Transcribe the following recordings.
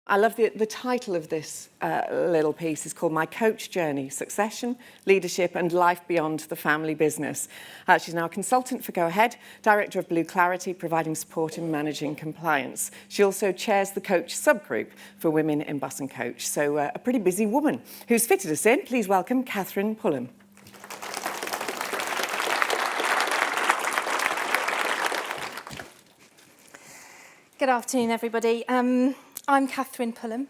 I love the title of this little piece is called My Coach Journey, Succession, Leadership and Life Beyond the Family Business. She's now a consultant for Go Ahead, Director of Blue Clarity, providing support in managing compliance. She also chairs the coach subgroup for women in bus and coach. So a pretty busy woman who's fitted us in. Please welcome Kathryn Pulham. Good afternoon, everybody. I'm Kathryn Pulham.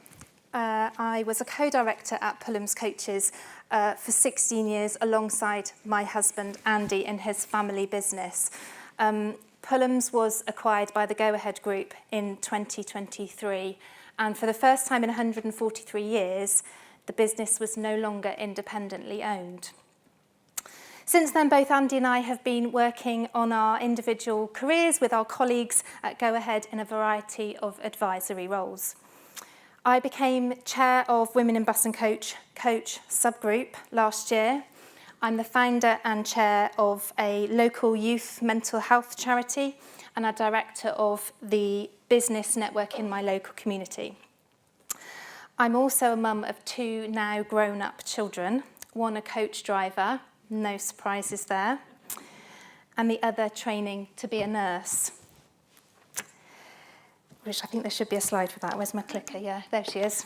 I was a co-director at Pulham's Coaches for 16 years alongside my husband Andy in his family business. Pulham's was acquired by the Go Ahead Group in 2023, and for the first time in 143 years, the business was no longer independently owned. Since then, both Andy and I have been working on our individual careers with our colleagues at Go Ahead in a variety of advisory roles. I became chair of Women in Bus and Coach subgroup last year. I'm the founder and chair of a local youth mental health charity and a director of the business network in my local community. I'm also a mum of two now grown-up children, one a coach driver, no surprises there, and the other training to be a nurse. Which I think there should be a slide for that. Where's my clicker? Yeah, there she is.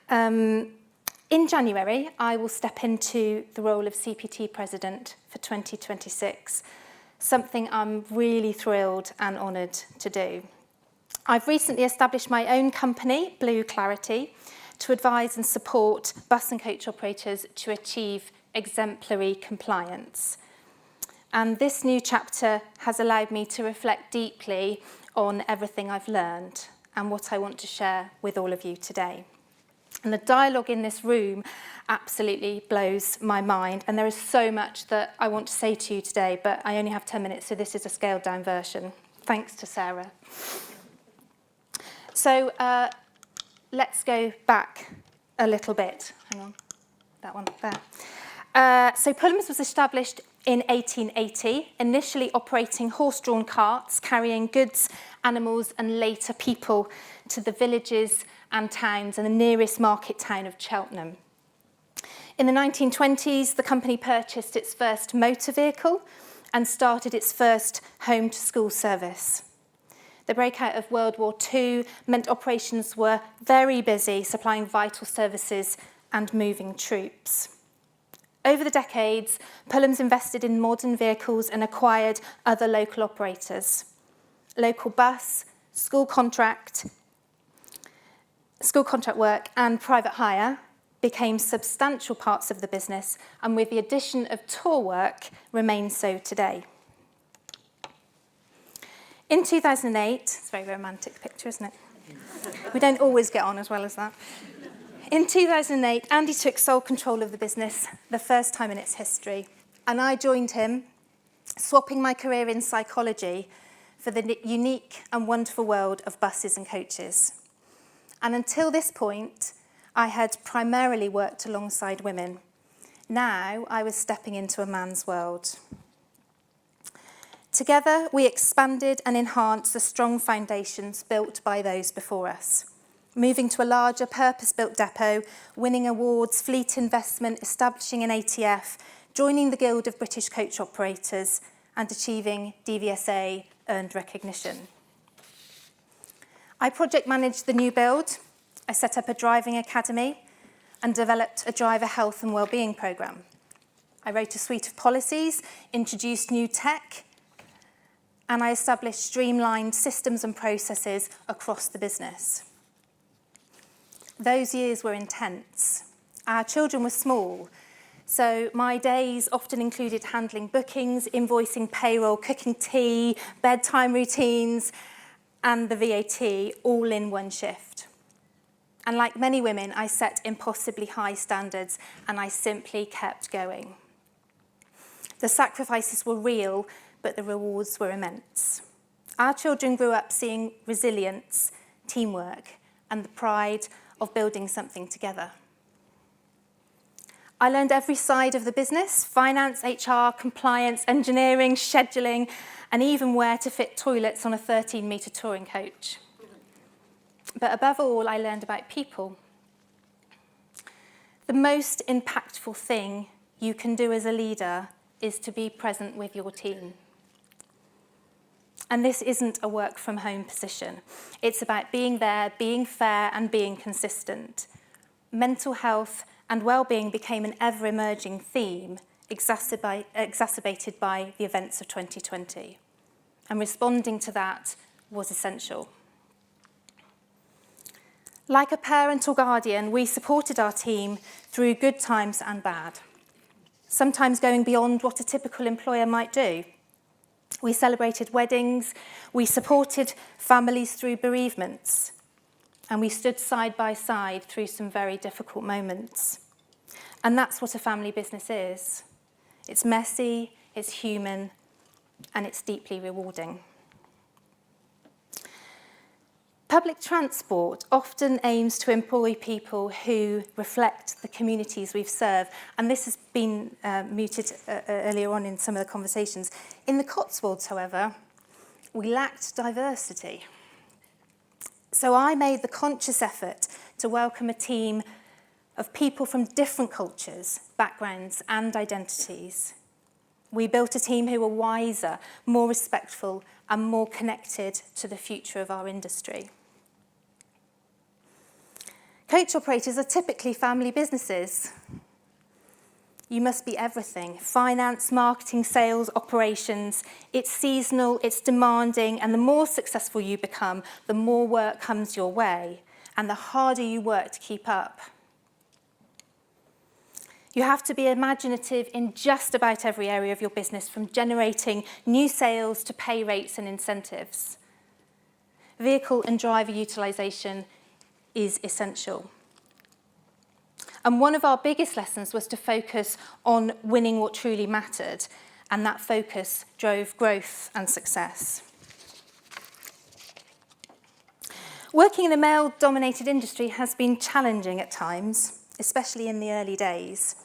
In January, I will step into the role of CPT President for 2026, something I'm really thrilled and honoured to do. I've recently established my own company, Blue Clarity, to advise and support bus and coach operators to achieve exemplary compliance. And this new chapter has allowed me to reflect deeply on everything I've learned and what I want to share with all of you today. And the dialogue in this room absolutely blows my mind, and there is so much that I want to say to you today, but I only have 10 minutes, so this is a scaled down version. Thanks to Sarah. So, let's go back a little bit. Hang on, that one there. So Pulham's was established in 1880, initially operating horse-drawn carts, carrying goods, animals, and later people to the villages and towns and the nearest market town of Cheltenham. In the 1920s, the company purchased its first motor vehicle and started its first home-to-school service. The breakout of World War II meant operations were very busy, supplying vital services and moving troops. Over the decades, Pulham's invested in modern vehicles and acquired other local operators. Local bus, school contract work and private hire became substantial parts of the business, and with the addition of tour work, remain so today. In 2008, it's a very romantic picture, isn't it? We don't always get on as well as that. In 2008, Andy took sole control of the business, the first time in its history, and I joined him, swapping my career in psychology for the unique and wonderful world of buses and coaches. And until this point, I had primarily worked alongside women. Now I was stepping into a man's world. Together, we expanded and enhanced the strong foundations built by those before us, moving to a larger purpose-built depot, winning awards, fleet investment, establishing an ATF, joining the Guild of British Coach Operators, and achieving DVSA earned recognition. I project managed the new build, I set up a driving academy, and developed a driver health and wellbeing programme. I wrote a suite of policies, introduced new tech, and I established streamlined systems and processes across the business. Those years were intense. Our children were small, so my days often included handling bookings, invoicing payroll, cooking tea, bedtime routines, and the VAT all in one shift. And like many women, I set impossibly high standards, and I simply kept going. The sacrifices were real, but the rewards were immense. Our children grew up seeing resilience, teamwork, and the pride of building something together. I learned every side of the business: finance, HR, compliance, engineering, scheduling, and even where to fit toilets on a 13-metre touring coach. But above all, I learned about people. The most impactful thing you can do as a leader is to be present with your team. And this isn't a work from home position. It's about being there, being fair, and being consistent. Mental health and well-being became an ever-emerging theme, exacerbated by the events of 2020. And responding to that was essential. Like a parent or guardian, we supported our team through good times and bad, sometimes going beyond what a typical employer might do. We celebrated weddings, we supported families through bereavements, and we stood side by side through some very difficult moments. And that's what a family business is. It's messy, it's human, and it's deeply rewarding. Public transport often aims to employ people who reflect the communities we've served, and this has been mooted earlier on in some of the conversations. In the Cotswolds, however, we lacked diversity. So I made the conscious effort to welcome a team of people from different cultures, backgrounds, and identities. We built a team who were wiser, more respectful, and more connected to the future of our industry. Coach operators are typically family businesses. You must be everything: finance, marketing, sales, operations. It's seasonal, it's demanding, and the more successful you become, the more work comes your way, and the harder you work to keep up. You have to be imaginative in just about every area of your business, from generating new sales to pay rates and incentives. Vehicle and driver utilisation is essential. And one of our biggest lessons was to focus on winning what truly mattered, and that focus drove growth and success. Working in a male-dominated industry has been challenging at times, especially in the early days.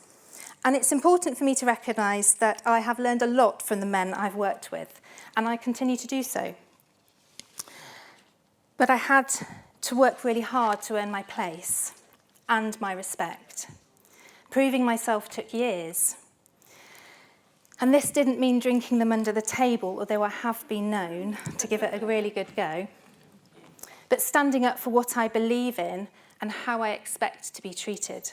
And it's important for me to recognise that I have learned a lot from the men I've worked with, and I continue to do so. But I had to work really hard to earn my place and my respect. Proving myself took years. And this didn't mean drinking them under the table, although I have been known to give it a really good go, but standing up for what I believe in and how I expect to be treated.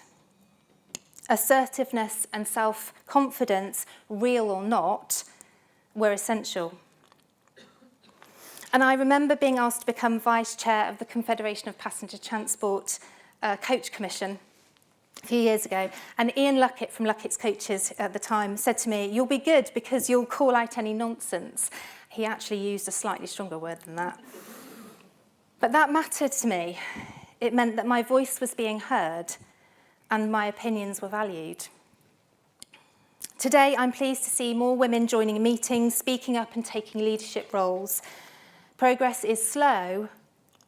Assertiveness and self-confidence, real or not, were essential. And I remember being asked to become vice chair of the Confederation of Passenger Transport Coach Commission a few years ago. And Ian Luckett from Luckett's Coaches at the time said to me, "You'll be good because you'll call out any nonsense." He actually used a slightly stronger word than that. But that mattered to me. It meant that my voice was being heard and my opinions were valued. Today, I'm pleased to see more women joining meetings, speaking up and taking leadership roles. Progress is slow,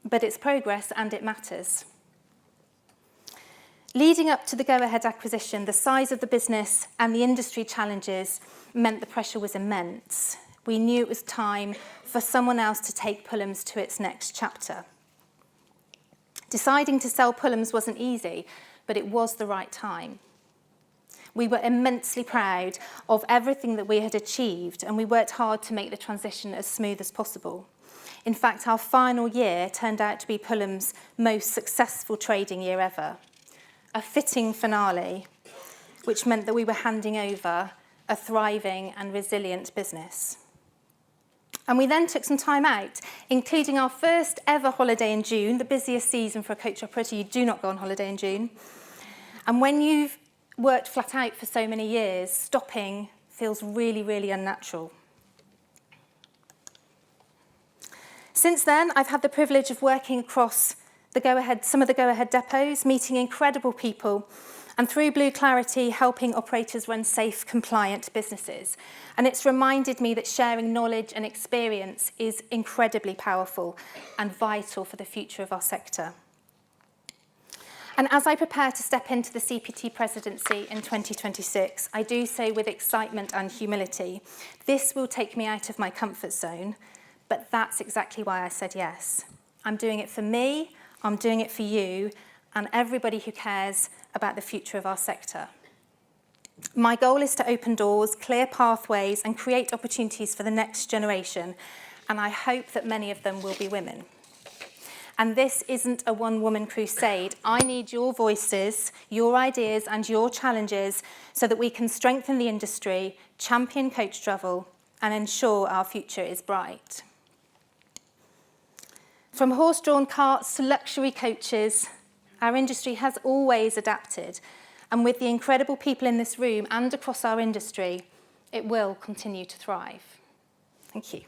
but it's progress and it matters. Leading up to the Go-Ahead acquisition, the size of the business and the industry challenges meant the pressure was immense. We knew it was time for someone else to take Pulham's to its next chapter. Deciding to sell Pulham's wasn't easy, but it was the right time. We were immensely proud of everything that we had achieved, and we worked hard to make the transition as smooth as possible. In fact, our final year turned out to be Pulham's most successful trading year ever. A fitting finale, which meant that we were handing over a thriving and resilient business. And we then took some time out, including our first ever holiday in June, the busiest season for a coach operator. You do not go on holiday in June. And when you've worked flat out for so many years, stopping feels really, really unnatural. Since then, I've had the privilege of working across some of the Go-Ahead depots, meeting incredible people, and through Blue Clarity, helping operators run safe, compliant businesses. And it's reminded me that sharing knowledge and experience is incredibly powerful and vital for the future of our sector. And as I prepare to step into the CPT presidency in 2026, I do so with excitement and humility. This will take me out of my comfort zone, but that's exactly why I said yes. I'm doing it for me, I'm doing it for you and everybody who cares about the future of our sector. My goal is to open doors, clear pathways, and create opportunities for the next generation, and I hope that many of them will be women. And this isn't a one-woman crusade. I need your voices, your ideas, and your challenges so that we can strengthen the industry, champion coach travel, and ensure our future is bright. From horse-drawn carts to luxury coaches, our industry has always adapted, and with the incredible people in this room and across our industry, it will continue to thrive. Thank you.